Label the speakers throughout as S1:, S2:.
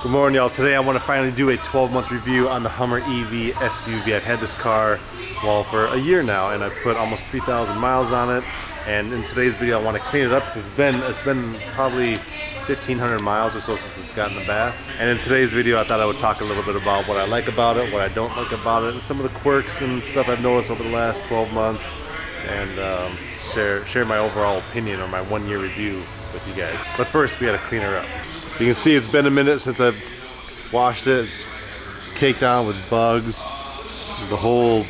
S1: Good morning, y'all. Today I want to finally do a 12-month review on the Hummer EV SUV. I've had this car, well, for a year now, and I've put almost 3,000 miles on it. And in today's video, I want to clean it up because it's been probably 1,500 miles or so since it's gotten the bath. And in today's video, I thought I would talk a little bit about what I like about it, what I don't like about it, and some of the quirks and stuff I've noticed over the last 12 months, and share my overall opinion or my one-year review with you guys. But first, we got to clean her up. You can see it's been a minute since I've washed it. It's caked on with bugs. The whole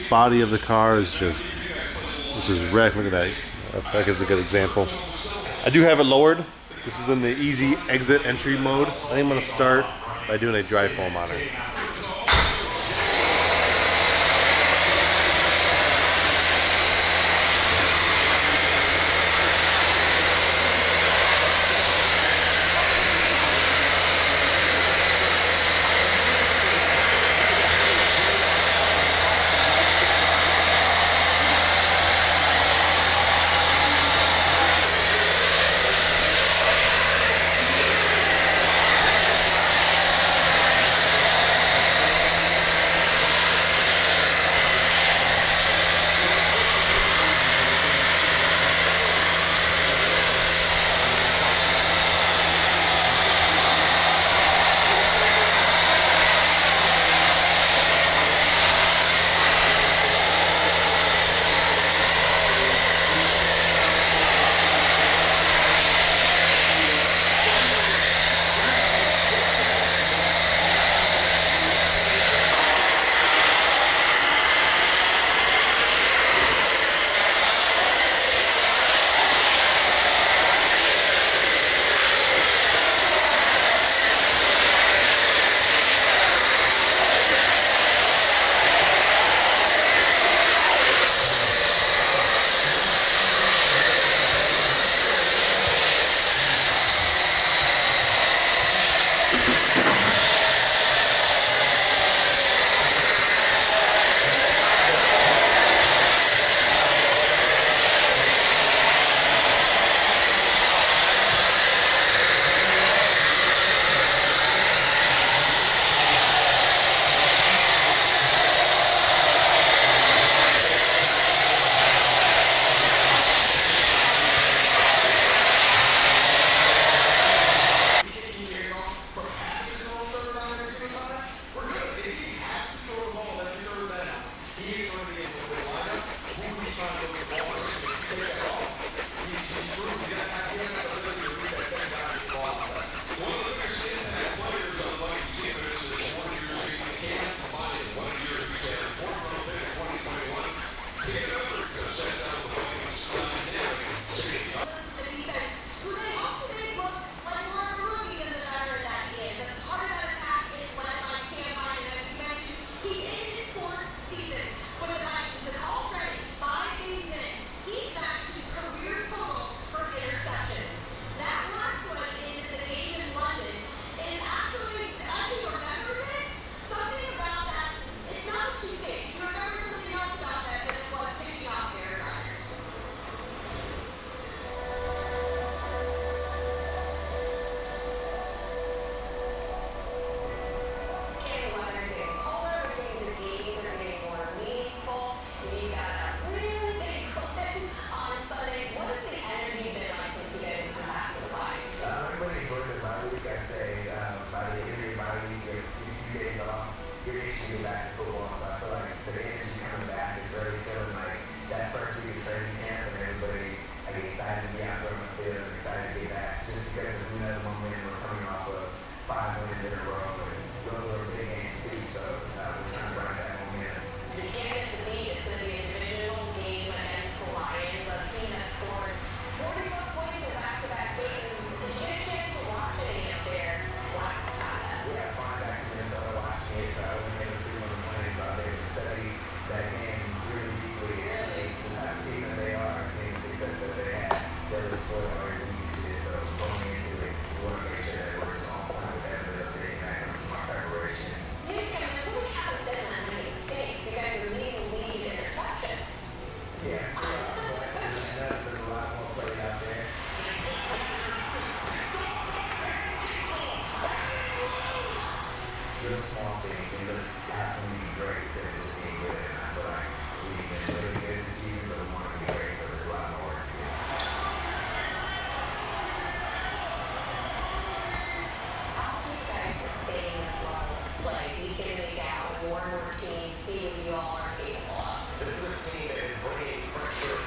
S1: body of the car is just wrecked. Look at that. That gives a good example. I do have it lowered. This is in the easy exit entry mode. I think I'm going to start by doing a dry foam on it.
S2: You're itching to get back to football, so I feel like the energy coming back is really feeling like that first week of training camp, and everybody's excited to be out there on the field, excited to get back, just because of another momentum. We're coming off of 5 wins in a row, and those are big games too, so we're trying to ride that momentum.
S3: You can't miss the beat. It's going to be a divisional game against the Lions, a team that scored 40-plus points in back-to-back games. Did you get a chance to watch any of their last contest?
S2: Yeah, I was flying back to Minnesota watching it, so I wasn't able to see one of the plays. So I was able to study that game really deeply.
S3: Really?
S2: The type of team that they are, seeing the success that they had, they were spoiled already when you see it. So going into it, we want to make sure that we're just on point with that little thing, and that comes from our preparation.
S3: You guys really haven't been in that many states. You guys are leading the lead in interceptions.
S2: little small things, and it doesn't have to be great instead of just being good. And I feel like we've been really good this season, but we want to be great, so there's a lot more work to do.
S3: How do you guys sustain this level of play week in, week out, more and more teams see what you all are capable of?
S2: This is a team that is bringing pressure.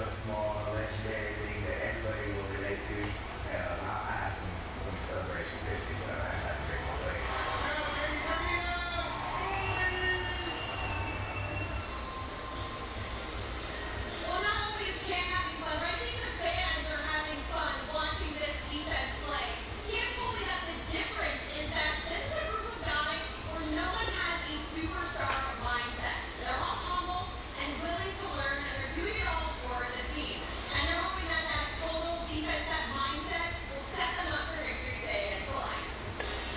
S2: Small, legendary things that everybody will relate to. I have some celebrations here, so I just have to bring my play.
S3: Well, not only is Cam having fun, but I think the fans are having fun watching this defense play. Cam told me that the difference is that this is a group of guys where no one has a superstar mindset. They're all humble and willing to learn, and they're doing it all for the team. And they're hoping that that total defense, that mindset, will set them up for victory today against the Lions.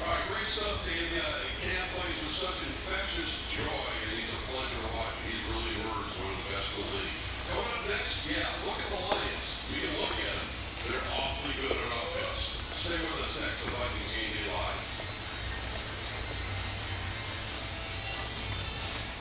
S4: All right, great stuff, Dan. Cam plays with such infectious joy, and he's a pleasure to watch. He's really emerged one of the best in the league. Coming up next, look at the Lions. We can look at them. They're awfully good at offense. Stay with us next on Vikings Game Day Live.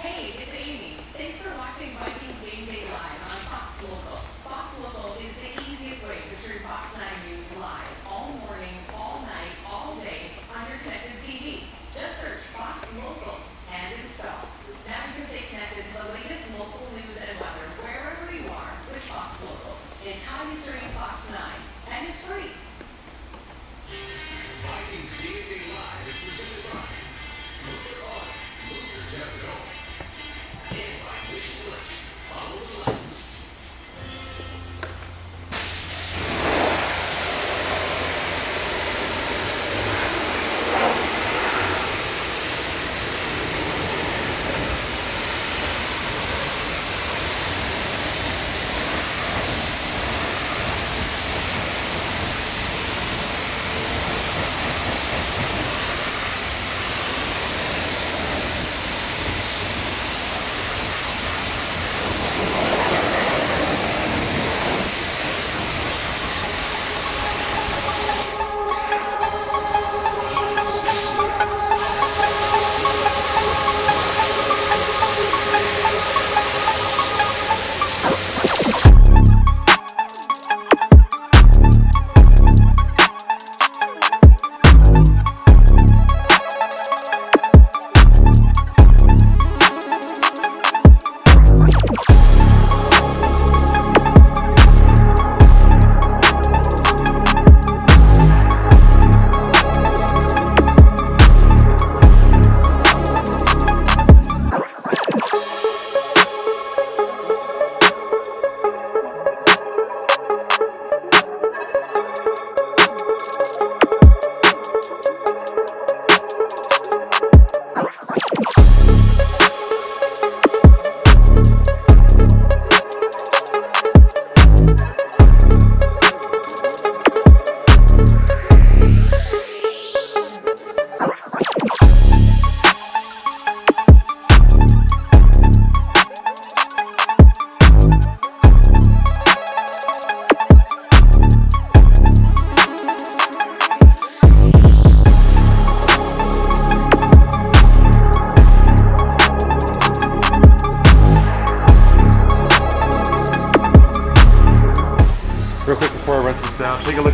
S5: Hey, it's Amy. Thanks for watching Vikings Game Day Live on Fox Local. Fox Local is the easiest way to stream Fox 9 News live all morning, all night, all day on your connected TV. Just search Fox Local and install. Now you can stay connected to the latest local news and weather wherever you are with Fox Local.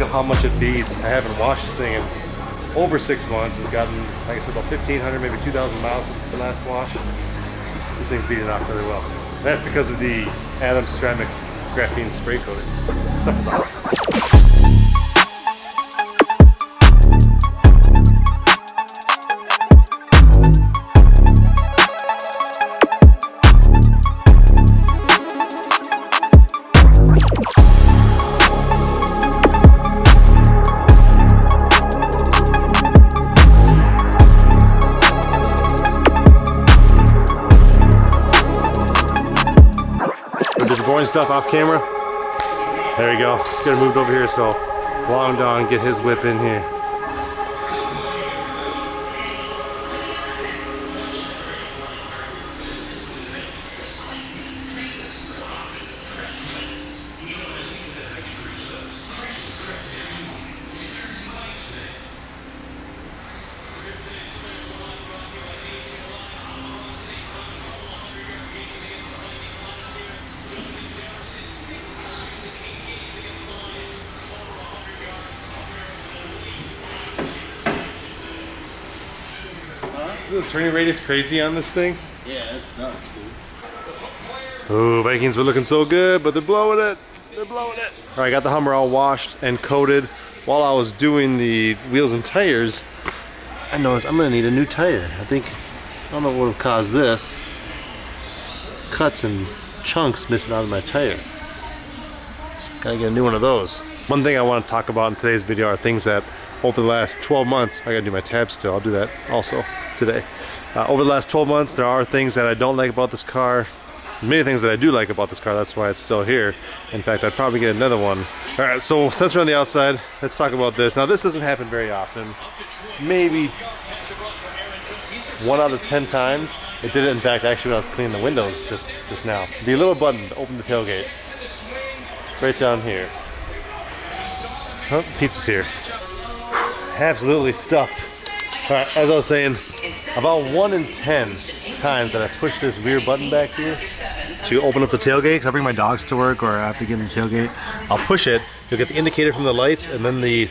S1: how much it beats. I haven't washed this thing in over 6 months. It's gotten, like I said, about 1,500, maybe 2,000 miles since the last wash. This thing's beating off really well. And that's because of the Adams Ceramics graphene spray coating. This stuff is awesome. Stuff off camera. There we go. Let's get it moved over here so Long Don get his whip in here. Is the turning radius crazy on this thing?
S6: Yeah, it's nuts, dude.
S1: Ooh, Vikings were looking so good, but they're blowing it. They're blowing it. All right, I got the Hummer all washed and coated. While I was doing the wheels and tires, I noticed I'm gonna need a new tire. I don't know what would have caused this. Cuts and chunks missing out of my tire. So gotta get a new one of those. One thing I want to talk about in today's video are things that over the last 12 months, I gotta do my tabs still. I'll do that also today. Over the last 12 months, there are things that I don't like about this car. Many things that I do like about this car, that's why it's still here. In fact, I'd probably get another one. All right, so since we're on the outside, let's talk about this. Now, this doesn't happen very often. It's maybe 1 out of 10 times. It did it, in fact, actually when I was cleaning the windows just now. The little button to open the tailgate. Right down here. Oh, pizza's here. Absolutely stuffed. All right, as I was saying, about 1 in 10 times that I push this weird button back here to open up the tailgate, because I bring my dogs to work or I have to get in the tailgate, I'll push it, you'll get the indicator from the lights, and then the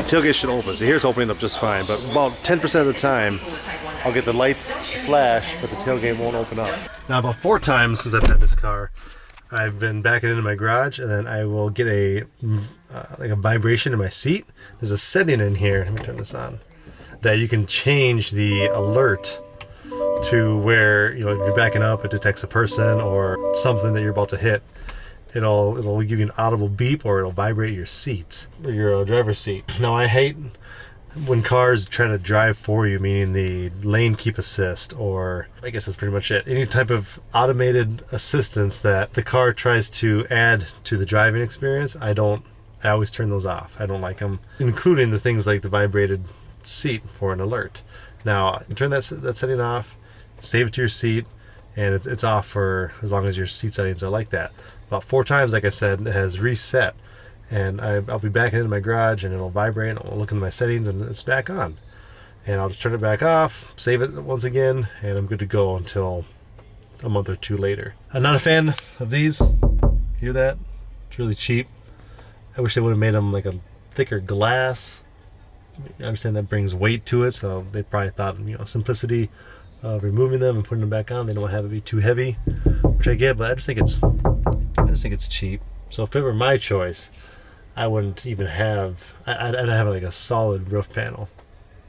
S1: tailgate should open. So here's opening up just fine, but about 10% of the time, I'll get the lights flash, but the tailgate won't open up. Now, about 4 times since I've had this car, I've been backing into my garage, and then I will get like a vibration in my seat. There's a setting in here, let me turn this on, that you can change the alert to where, you know, if you're backing up, it detects a person or something that you're about to hit. It'll give you an audible beep, or it'll vibrate your seats, or your driver's seat. Now, I hate when cars try to drive for you, meaning the lane keep assist, or I guess that's pretty much it. Any type of automated assistance that the car tries to add to the driving experience, I always turn those off. I don't like them, including the things like the vibrated seat for an alert. Now, you turn that setting off, save it to your seat, and it's off for as long as your seat settings are like that. About 4 times, like I said, it has reset. And I'll be backing into my garage, and it'll vibrate, and I'll look into my settings, and it's back on. And I'll just turn it back off, save it once again, and I'm good to go until a month or 2 later. I'm not a fan of these. Hear that? It's really cheap. I wish they would have made them like a thicker glass. I understand that brings weight to it, so they probably thought, you know, simplicity of removing them and putting them back on. They don't want to have it be too heavy, which I get, but I just think it's cheap. So if it were my choice, I wouldn't even have, I'd have like a solid roof panel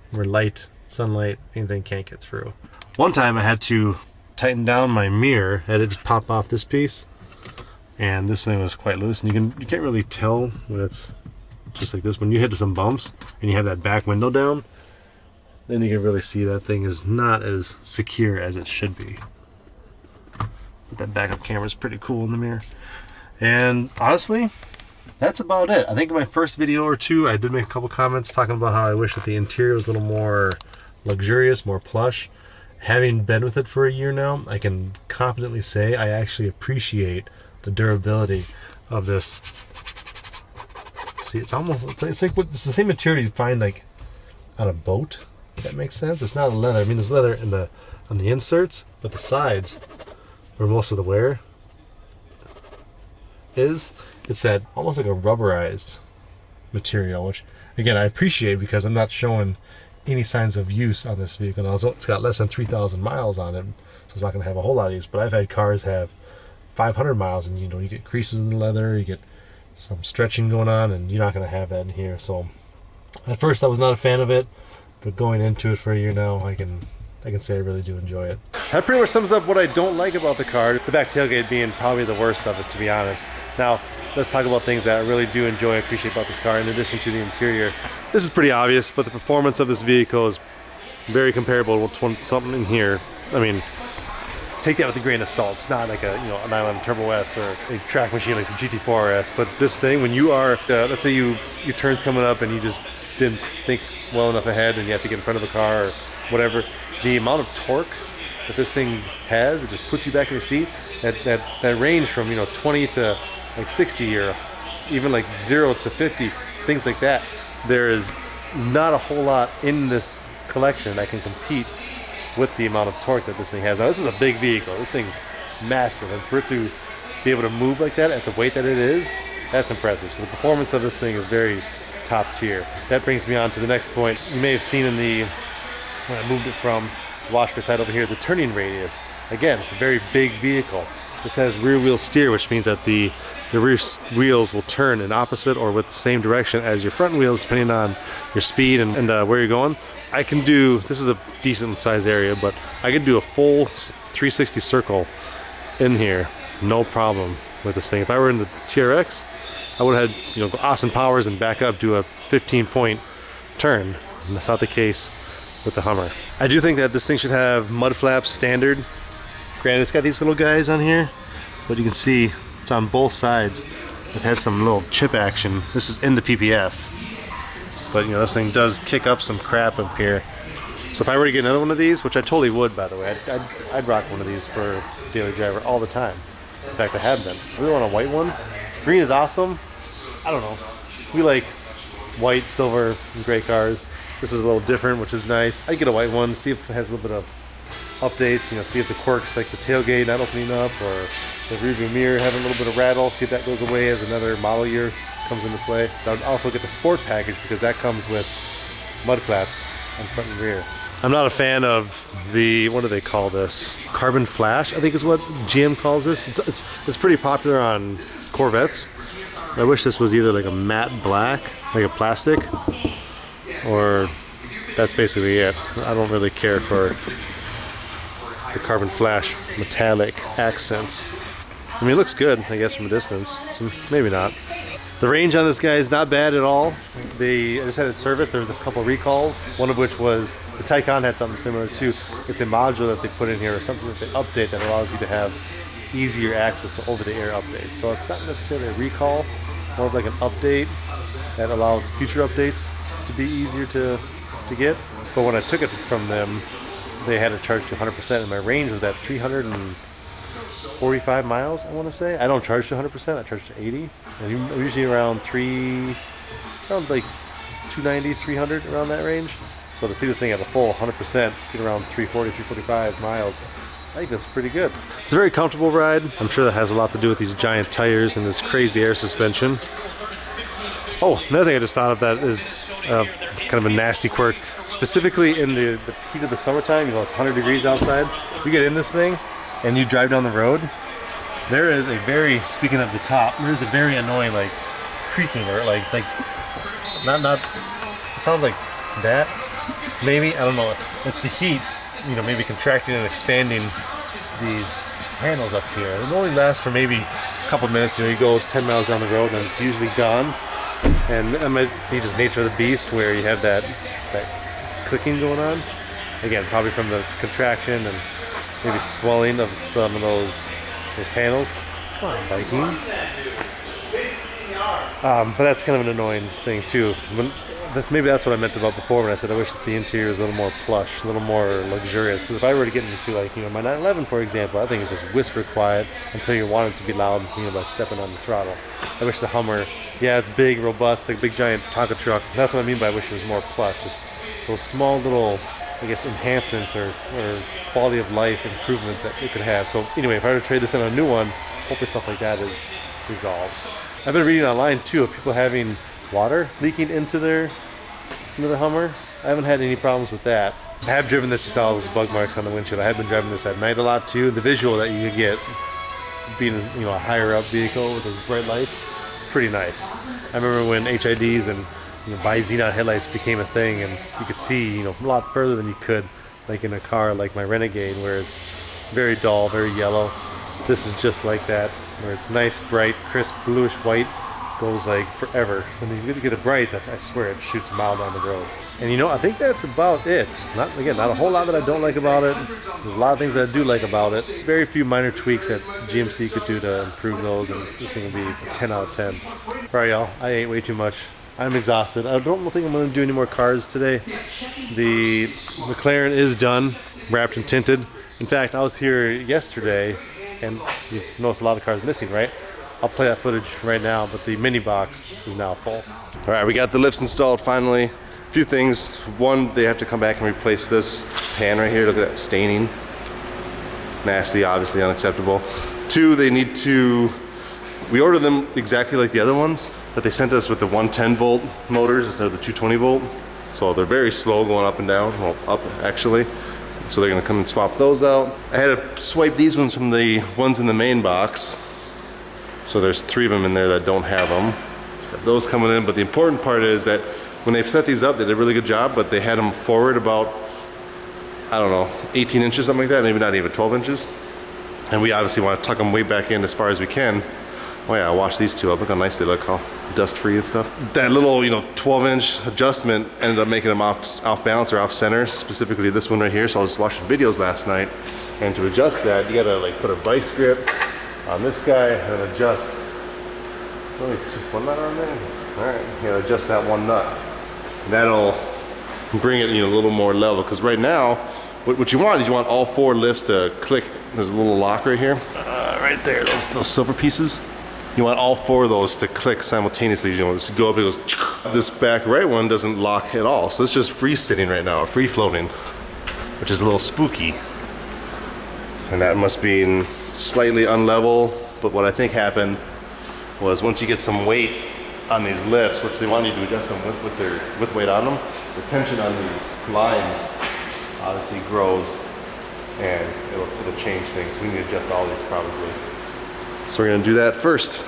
S1: where light, sunlight, anything can't get through. One time I had to tighten down my mirror. I had to just pop off this piece, and this thing was quite loose, and you can't really tell when it's just like this. When you hit some bumps and you have that back window down, then you can really see that thing is not as secure as it should be. But that backup camera is pretty cool in the mirror. And honestly, that's about it. I think in my first video or 2, I did make a couple comments talking about how I wish that the interior was a little more luxurious, more plush. Having been with it for a year now, I can confidently say I actually appreciate the durability of this. See, it's like it's the same material you find like on a boat, if that makes sense. It's not leather. I mean, there's leather on the inserts, but the sides, where most of the wear, is. It's that almost like a rubberized material, which again I appreciate because I'm not showing any signs of use on this vehicle. Now it's got less than 3,000 miles on it, so it's not going to have a whole lot of use. But I've had cars have 500 miles, and you know, you get creases in the leather, you get some stretching going on, and you're not going to have that in here. So at first I was not a fan of it, but going into it for a year now, I can say I really do enjoy it. That pretty much sums up what I don't like about the car, the back tailgate being probably the worst of it, to be honest. Now let's talk about things that I really do enjoy and appreciate about this car in addition to the interior. This is pretty obvious, but the performance of this vehicle is very comparable to something in here. I mean, take that with a grain of salt. It's not like a, you know, a 911 Turbo S or a track machine like the GT4 RS, but this thing, when you are, let's say your turn's coming up and you just didn't think well enough ahead and you have to get in front of a car or whatever, the amount of torque that this thing has, it just puts you back in your seat. That range from, you know, 20 to like 60 or even like 0 to 50, things like that. There is not a whole lot in this collection that can compete with the amount of torque that this thing has. Now this is a big vehicle. This thing's massive, and for it to be able to move like that at the weight that it is, that's impressive. So the performance of this thing is very top tier. That brings me on to the next point. You may have seen in the, when I moved it from the wash bay side over here, the turning radius. Again, it's a very big vehicle. This has rear wheel steer, which means that the rear wheels will turn in opposite or with the same direction as your front wheels, depending on your speed and where you're going. I can do, this is a decent sized area, but I could do a full 360 circle in here, no problem with this thing. If I were in the TRX, I would have had, you know, Austin Powers and back up, do a 15-point turn. And that's not the case with the Hummer. I do think that this thing should have mud flaps standard. Granted, it's got these little guys on here, but you can see it's on both sides. It had some little chip action. This is in the PPF, but you know, this thing does kick up some crap up here. So if I were to get another one of these, which I totally would, by the way, I'd rock one of these for daily driver all the time. In fact, I have been. I really want a white one. Green is awesome. I don't know. We like white, silver, and gray cars. This is a little different, which is nice. I'd get a white one, see if it has a little bit of updates, you know, see if the quirks like the tailgate not opening up or the rearview mirror having a little bit of rattle, see if that goes away as another model year comes into play. I'd also get the sport package because that comes with mud flaps on front and rear. I'm not a fan of the, what do they call this? Carbon flash, I think is what GM calls this. It's pretty popular on Corvettes. I wish this was either like a matte black, like a plastic, or that's basically it. I don't really care for the carbon flash metallic accents. I mean, it looks good, I guess, from a distance, so maybe not. The range on this guy is not bad at all. I just had it serviced. There was a couple recalls, one of which was the Taycan had something similar too. It's a module that they put in here, or something that they update that allows you to have easier access to over-the-air updates. So it's not necessarily a recall, more of like an update that allows future updates to be easier to get. But when I took it from them, they had it charged to 100%, and my range was at 345 miles, I want to say. I don't charge to 100%, I charge to 80. And I'm usually around like 290, 300, around that range. So to see this thing at a full 100%, get around 340, 345 miles, I think that's pretty good. It's a very comfortable ride. I'm sure that has a lot to do with these giant tires and this crazy air suspension. Oh, another thing I just thought of that is kind of a nasty quirk. Specifically in the heat of the summertime, you know, it's 100 degrees outside. You get in this thing and you drive down the road, there is a very, speaking of the top, there's a very annoying like creaking or like not, it sounds like that, maybe, I don't know. It's the heat, you know, maybe contracting and expanding these panels up here. It only lasts for maybe a couple minutes. You know, you go 10 miles down the road and it's usually gone. And that might be just nature of the beast where you have that clicking going on. Again, probably from the contraction and maybe swelling of some of those panels. Come on, Vikings. But that's kind of an annoying thing too. Maybe that's what I meant about before when I said I wish that the interior was a little more plush, a little more luxurious. Because if I were to get into, like, you know, my 911, for example, I think it's just whisper quiet until you want it to be loud, you know, by stepping on the throttle. I wish the Hummer, yeah, it's big, robust, like a big giant Tonka truck. That's what I mean by I wish it was more plush. Just those small little, I guess, enhancements or quality of life improvements that it could have. So anyway, if I were to trade this in a new one, hopefully stuff like that is resolved. I've been reading online too of people having water leaking into their Hummer. I haven't had any problems with that. I have driven this, you saw those bug marks on the windshield. I have been driving this at night a lot too. The visual that you get being, you know, a higher up vehicle with those bright lights, it's pretty nice. I remember when HIDs and, you know, bi-xenon headlights became a thing, and you could see, you know, a lot further than you could like in a car like my Renegade, where it's very dull, very yellow. This is just like that, where it's nice, bright, crisp, bluish white, goes like forever. When you get the brights, I swear it shoots a mile down the road. And you know, I think that's about it. Not a whole lot that I don't like about it. There's a lot of things that I do like about it. Very few minor tweaks that GMC could do to improve those, and this thing will be a 10 out of 10. All right, y'all, I ate way too much. I'm exhausted. I don't think I'm going to do any more cars today. The McLaren is done, wrapped and tinted. In fact, I was here yesterday, and you notice a lot of cars missing, right? I'll play that footage right now, but the mini box is now full. All right, we got the lifts installed finally. A few things. One, they have to come back and replace this pan right here. Look at that staining. Nasty, obviously unacceptable. Two, they need to, we ordered them exactly like the other ones, but they sent us with the 110 volt motors instead of the 220 volt. So they're very slow going up and down, well, up actually. So they're gonna come and swap those out. I had to swipe these ones from the ones in the main box. So there's 3 of them in there that don't have them. Got those coming in, but the important part is that when they've set these up, they did a really good job, but they had them forward about, I don't know, 18 inches, something like that, maybe not even 12 inches. And we obviously want to tuck them way back in as far as we can. Oh yeah, I washed these two up. Look how nice they look, all dust-free and stuff. That little, you know, 12-inch adjustment ended up making them off balance or off center, specifically this one right here. So I was watching videos last night, and to adjust that, you gotta like put a vice grip on this guy and then adjust. Only one nut on there? All right, you gotta adjust that one nut. And that'll bring it, you know, a little more level. Because right now, what you want is you want all 4 lifts to click. There's a little lock right here, right there. Those silver pieces. You want all 4 of those to click simultaneously. You know, just go up, it goes. This back right one doesn't lock at all, so it's just free sitting right now, free floating, which is a little spooky. And that must be slightly unlevel. But what I think happened was once you get some weight on these lifts, which they want you to adjust them with weight on them, the tension on these lines obviously grows, and it'll change things. So we need to adjust all these probably. So we're gonna do that first.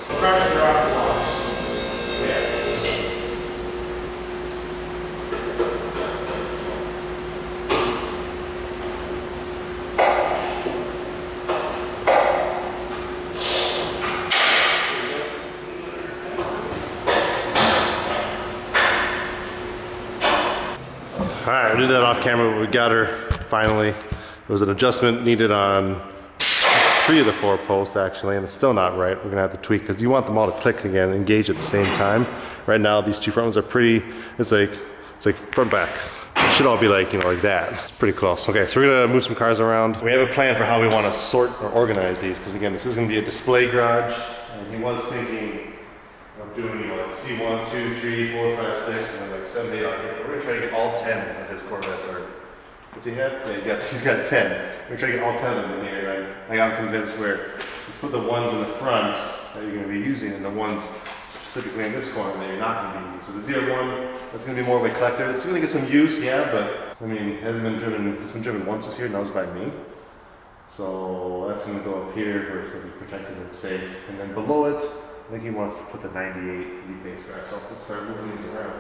S1: All right, we did that off camera, but we got her finally. There was an adjustment needed on 3 of the 4 posts actually, and it's still not right. We're gonna have to tweak, because you want them all to click again, engage at the same time. Right now, these 2 front ones are pretty, it's like front back. It should all be like, you know, like that. It's pretty close. Okay, so we're gonna move some cars around. We have a plan for how we wanna sort or organize these, because again, this is gonna be a display garage, and he was thinking of doing, you know, like C1, 2, 3, 4, 5, 6, and then like 7, 8 on here. We're gonna try to get all 10 of his Corvettes, or what's he have? Yeah, he's got 10. We're trying to get all 10 of them in here, right? I got convinced where, let's put the ones in the front that you're gonna be using, and the ones specifically in this corner that you're not gonna be using. So the Z01, that's gonna be more of a collector. It's gonna get some use, yeah, but I mean, it hasn't been driven, it's been driven once this year, and that was by me. So that's gonna go up here where it's gonna be protected and safe. And then below it, I think he wants to put the 98 wheat base rack. So let's start moving these around.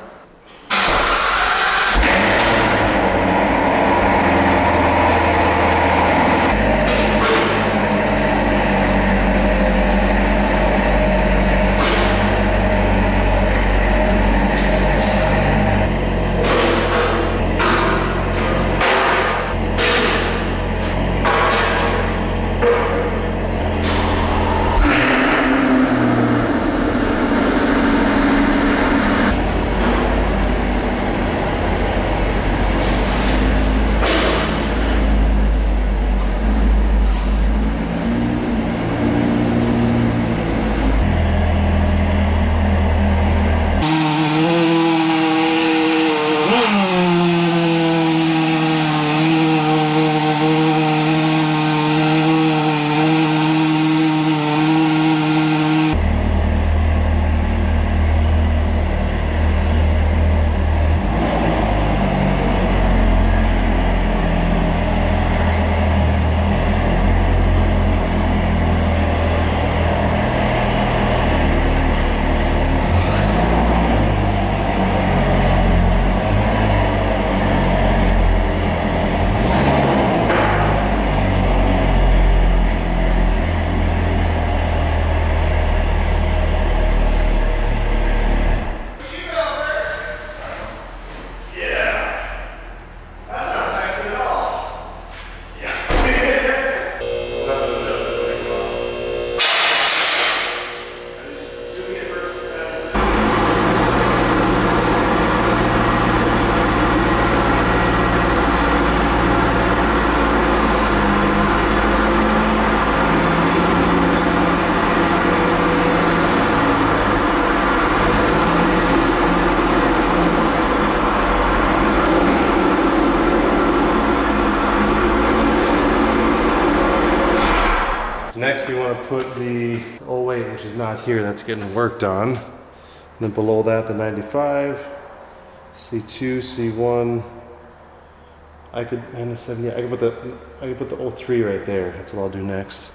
S1: next we want to put the 08, which is not here, that's getting worked on. And then below that, the 95, C2, C1. And the 70, I could put the 03 right there. That's what I'll do next.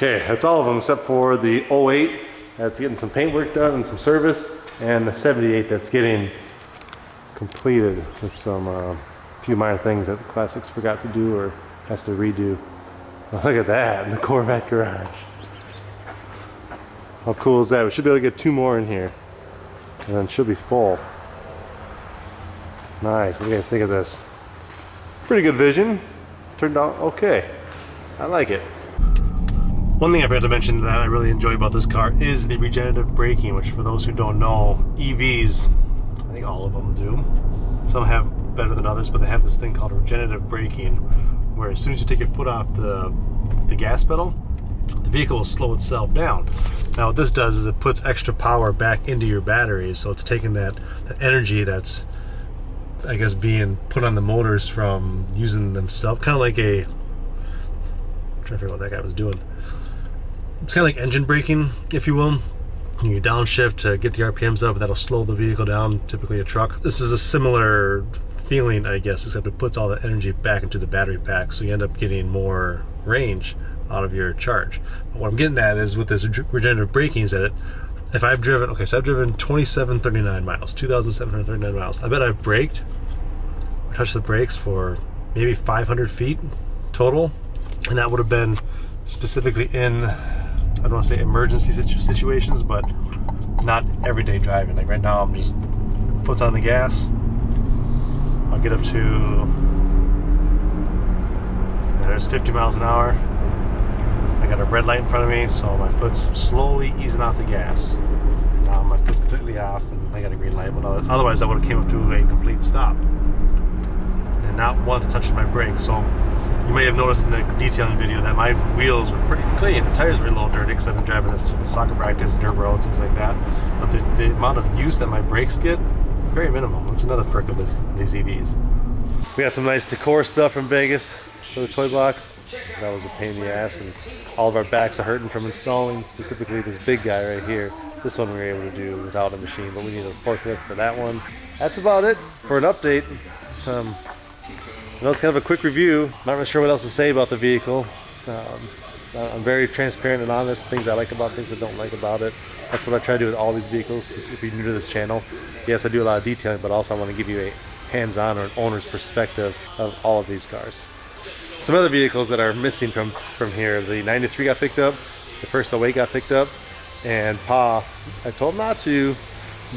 S1: Okay, that's all of them except for the 08 that's getting some paint work done and some service, and the 78 that's getting completed with some few minor things that the Classics forgot to do or has to redo. Well, look at that in the Corvette garage. How cool is that? We should be able to get 2 more in here and then it should be full. Nice. What do you guys think of this? Pretty good vision. Turned out okay. I like it. One thing I forgot to mention that I really enjoy about this car is the regenerative braking, which for those who don't know, EVs, I think all of them do. Some have better than others, but they have this thing called regenerative braking, where as soon as you take your foot off the gas pedal, the vehicle will slow itself down. Now what this does is it puts extra power back into your batteries, so it's taking that energy that's, I guess, being put on the motors from using themselves, kind of like I'm trying to figure out what that guy was doing. It's kind of like engine braking, if you will. You downshift to get the RPMs up, that'll slow the vehicle down, typically a truck. This is a similar feeling, I guess, except it puts all the energy back into the battery pack, so you end up getting more range out of your charge. But what I'm getting at is with this regenerative braking is that if I've driven, okay, so I've driven 2,739 miles, 2,739 miles. I bet I've braked, or touched the brakes for maybe 500 feet total, and that would have been specifically in, I don't want to say emergency situations, but not everyday driving. Like right now, I'm just foot's on the gas. I'll get up to, there's 50 miles an hour. I got a red light in front of me, so my foot's slowly easing off the gas. And now my foot's completely off, and I got a green light. But otherwise, I would have came up to a complete stop, and not once touching my brakes. So you may have noticed in the detailing video that my wheels were pretty clean. The tires were a little dirty because I've been driving this soccer practice, dirt roads, things like that. But the amount of use that my brakes get very minimal. That's another perk of these EVs. We got some nice decor stuff from Vegas for the toy box. That was a pain in the ass, and all of our backs are hurting from installing, specifically this big guy right here. This one we were able to do without a machine, but we need a forklift for that one. That's about it for an update. I know it's kind of a quick review. Not really sure what else to say about the vehicle. I'm very transparent and honest. Things I like about it, things I don't like about it. That's what I try to do with all these vehicles. Just if you're new to this channel, yes, I do a lot of detailing, but also I want to give you a hands-on or an owner's perspective of all of these cars. Some other vehicles that are missing from here, the 93 got picked up, the first 08 got picked up, and Pa, I told him not to,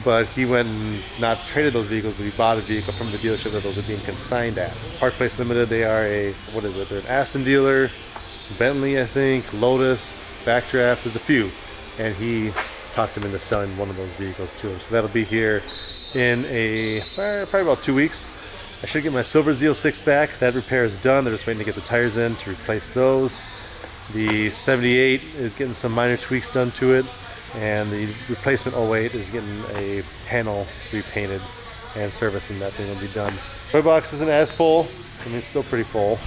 S1: but he went and not traded those vehicles, but he bought a vehicle from the dealership that those are being consigned at. Park Place Limited, they are they're an Aston dealer, Bentley, I think, Lotus, Backdraft, there's a few, and he talked him into selling one of those vehicles to him. So that'll be here in probably about 2 weeks. I should get my silver Z06 back. That repair is done. They're just waiting to get the tires in to replace those. The 78 is getting some minor tweaks done to it, and the replacement 08 is getting a panel repainted and serviced, and that thing will be done. Toy box isn't as full. I mean, it's still pretty full.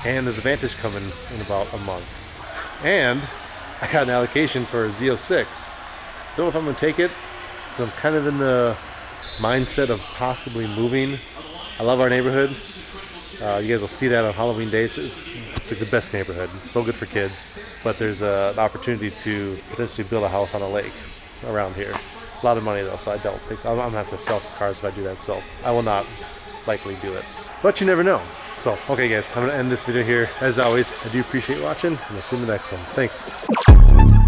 S1: And there's a Vantage coming in about a month. And I got an allocation for a Z06. Don't know if I'm gonna take it, because I'm kind of in the mindset of possibly moving. I love our neighborhood. You guys will see that on Halloween Day. It's like the best neighborhood. It's so good for kids. But there's an opportunity to potentially build a house on a lake around here. A lot of money though, so I don't think so. I'm gonna have to sell some cars if I do that, so I will not likely do it. But you never know. So, okay guys, I'm gonna end this video here. As always, I do appreciate watching, and I'll see you in the next one. Thanks.